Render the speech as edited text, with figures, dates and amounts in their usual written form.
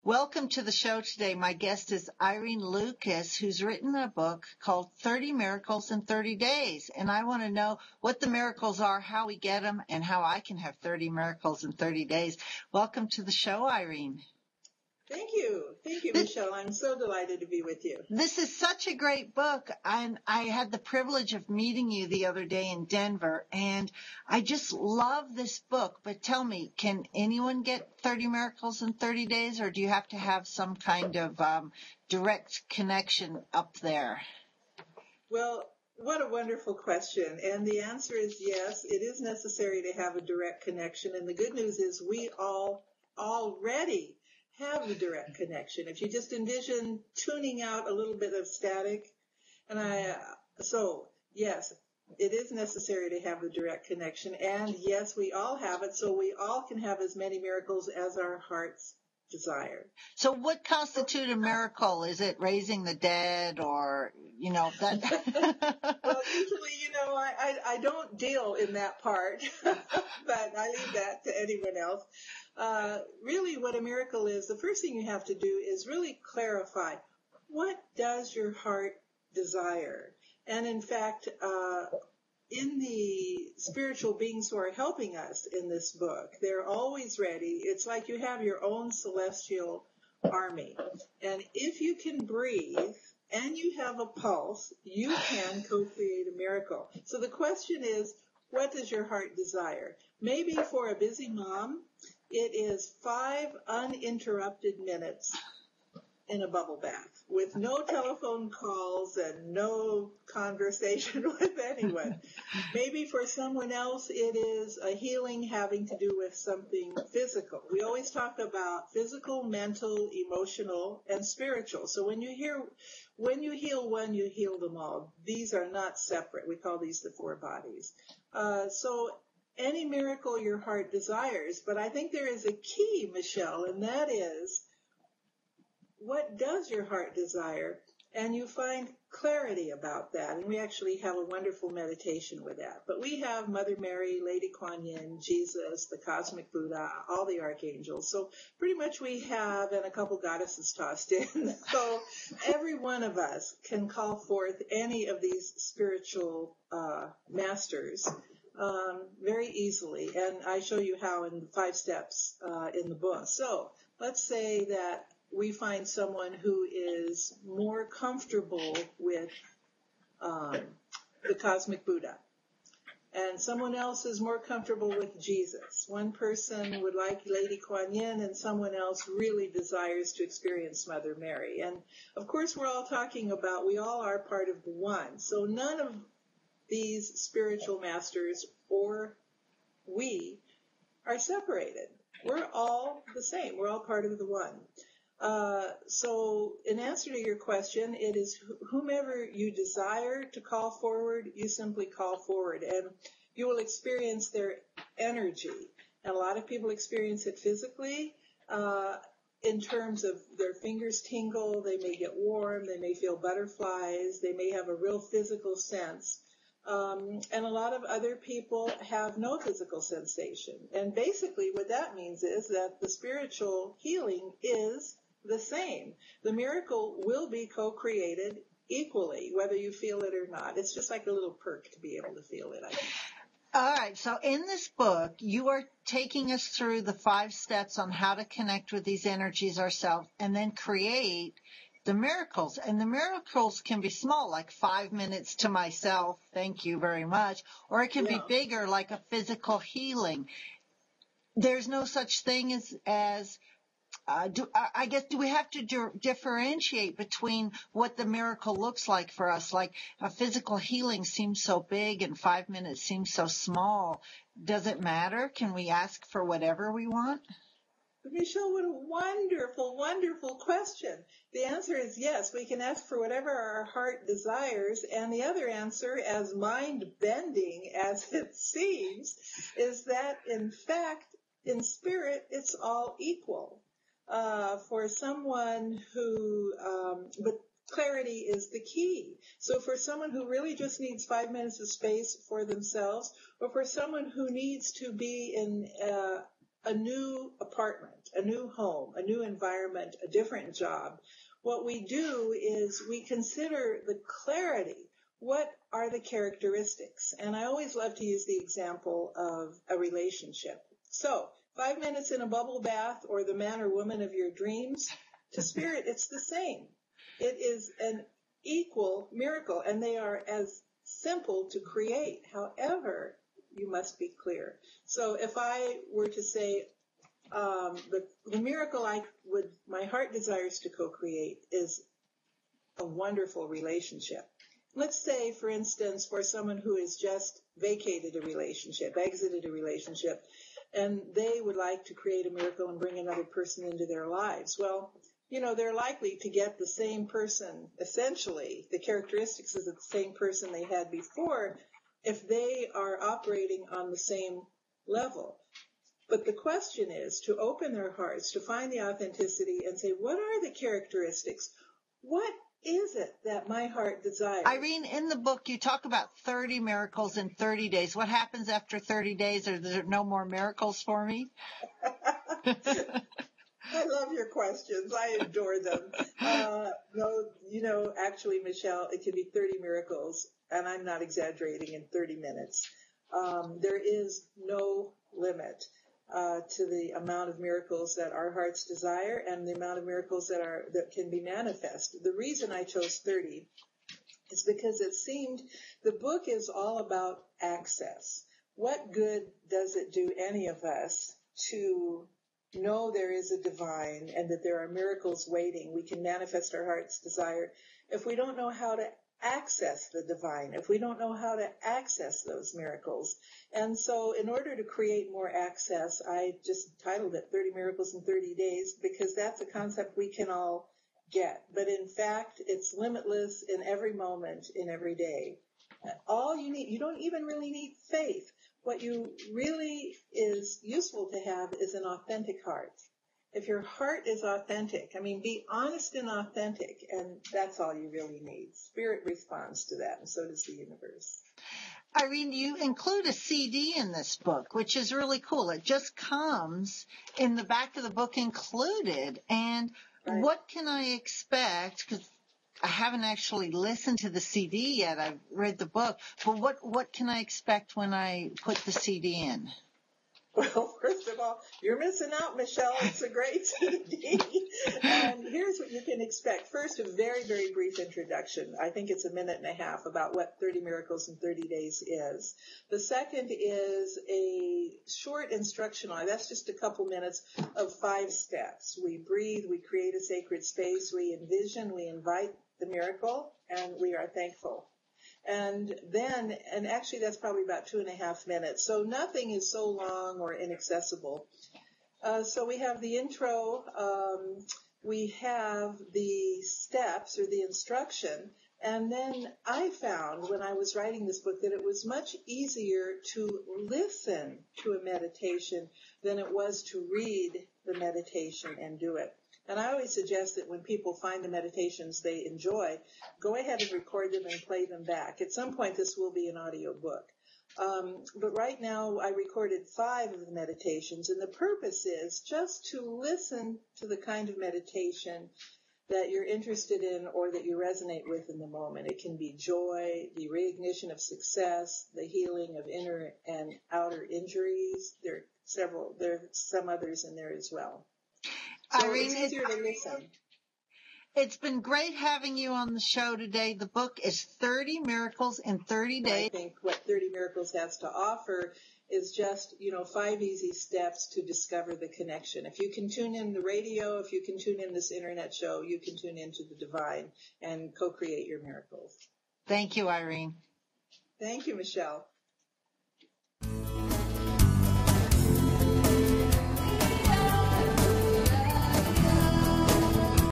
Welcome to the show today. My guest is Irene Lucas, who's written a book called 30 Miracles in 30 Days. And I want to know what the miracles are, how we get them, and how I can have 30 miracles in 30 days. Welcome to the show, Irene. Thank you. Thank you, Michelle. I'm so delighted to be with you. This is such a great book. And I had the privilege of meeting you the other day in Denver. And I just love this book. But tell me, can anyone get 30 miracles in 30 days? Or do you have to have some kind of direct connection up there? Well, what a wonderful question. And the answer is yes, it is necessary to have a direct connection. And the good news is we all already have the direct connection. If you just envision tuning out a little bit of static, so yes, it is necessary to have the direct connection. And yes, we all have it, so we all can have as many miracles as our hearts desire. So what constitutes a miracle? Is it raising the dead or, that? Well, usually, I don't deal in that part, but I leave that to anyone else. Really what a miracle is, the first thing you have to do is really clarify, what does your heart desire? And in fact, in the spiritual beings who are helping us in this book, they're always ready. It's like you have your own celestial army. And if you can breathe and you have a pulse, you can co-create a miracle. So the question is, what does your heart desire? Maybe for a busy mom, it is 5 uninterrupted minutes in a bubble bath with no telephone calls and no conversation with anyone. Maybe for someone else, it is a healing having to do with something physical. We always talk about physical, mental, emotional, and spiritual. So when you heal one, you heal them all. These are not separate. We call these the 4 bodies. So any miracle your heart desires, but I think there is a key, Michelle, and that is, what does your heart desire? And you find clarity about that. And we actually have a wonderful meditation with that. But we have Mother Mary, Lady Kuan Yin, Jesus, the Cosmic Buddha, all the archangels. So pretty much we have, and a couple goddesses tossed in. So every one of us can call forth any of these spiritual masters very easily. And I show you how in 5 steps in the book. So let's say that we find someone who is more comfortable with the Cosmic Buddha, and someone else is more comfortable with Jesus. One person would like Lady Kuan Yin, and someone else really desires to experience Mother Mary. And of course, we're all talking about, we all are part of the one. So none of these spiritual masters or we are separated. We're all the same. We're all part of the one. So in answer to your question, it is whomever you desire to call forward, you simply call forward, and you will experience their energy. And a lot of people experience it physically, in terms of their fingers tingle, they may get warm, they may feel butterflies, they may have a real physical sense. And a lot of other people have no physical sensation. And basically what that means is that the spiritual healing is the same. The miracle will be co-created equally, whether you feel it or not. It's just like a little perk to be able to feel it, I think. All right. So in this book, you are taking us through the 5 steps on how to connect with these energies ourselves and then create the miracles. And the miracles can be small, like 5 minutes to myself. Thank you very much. Or it can be bigger, like a physical healing. There's no such thing as do we have to differentiate between what the miracle looks like for us? Like a physical healing seems so big and 5 minutes seems so small. Does it matter? Can we ask for whatever we want? Michelle, what a wonderful, wonderful question. The answer is yes, we can ask for whatever our heart desires. And the other answer, as mind-bending as it seems, is that in fact, in spirit, it's all equal. For someone who, but clarity is the key. So for someone who really just needs 5 minutes of space for themselves, or for someone who needs to be in a new apartment, a new home, a new environment, a different job, what we do is we consider the clarity. What are the characteristics? And I always love to use the example of a relationship. So 5 minutes in a bubble bath or the man or woman of your dreams, to spirit, it's the same. It is an equal miracle, and they are as simple to create. However, you must be clear. So if I were to say, the miracle my heart desires to co-create is a wonderful relationship. Let's say, for instance, for someone who has just vacated a relationship, exited a relationship, and they would like to create a miracle and bring another person into their lives. Well, they're likely to get the same person, essentially, the characteristics of the same person they had before, if they are operating on the same level. But the question is to open their hearts, to find the authenticity and say, what are the characteristics? What is it that my heart desires? Irene, in the book, you talk about 30 miracles in 30 days. What happens after 30 days? Are there no more miracles for me? I love your questions. I adore them. No, actually, Michelle, it can be 30 miracles, and I'm not exaggerating, in 30 minutes. There is no limit to the amount of miracles that our hearts desire and the amount of miracles that can be manifest. The reason I chose 30 is because it seemed the book is all about access. What good does it do any of us to know there is a divine and that there are miracles waiting? We can manifest our heart's desire if we don't know how to access the divine, if we don't know how to access those miracles. And so in order to create more access, I just titled it 30 Miracles in 30 Days, because that's a concept we can all get. But in fact, it's limitless in every moment, in every day. All you need, you don't even really need faith. What you really is useful to have is an authentic heart. If your heart is authentic, be honest and authentic, and that's all you really need. Spirit responds to that, and so does the universe. Irene, you include a CD in this book, which is really cool. It just comes in the back of the book included. And Right. What can I expect? Because I haven't actually listened to the CD yet. I've read the book. But what can I expect when I put the CD in? Well, first of all, you're missing out, Michelle. It's a great CD. And here's what you can expect. First, a very, very brief introduction. I think it's 1.5 minutes about what 30 Miracles in 30 Days is. The second is a short instructional. That's just a couple minutes of 5 steps. We breathe, we create a sacred space, we envision, we invite the miracle, and we are thankful. And actually that's probably about 2.5 minutes. So nothing is so long or inaccessible. So we have the intro, we have the steps or the instruction, and then I found when I was writing this book that it was much easier to listen to a meditation than it was to read the meditation and do it. And I always suggest that when people find the meditations they enjoy, go ahead and record them and play them back. At some point, this will be an audio book. But right now, I recorded 5 of the meditations, and the purpose is just to listen to the kind of meditation that you're interested in or that you resonate with in the moment. It can be joy, the reignition of success, the healing of inner and outer injuries. There are some others in there as well. So Irene, it's easier to listen. It's been great having you on the show today. The book is 30 Miracles in 30 Days. I think what 30 Miracles has to offer is just, 5 easy steps to discover the connection. If you can tune in the radio, if you can tune in this internet show, you can tune into the divine and co-create your miracles. Thank you, Irene. Thank you, Michelle.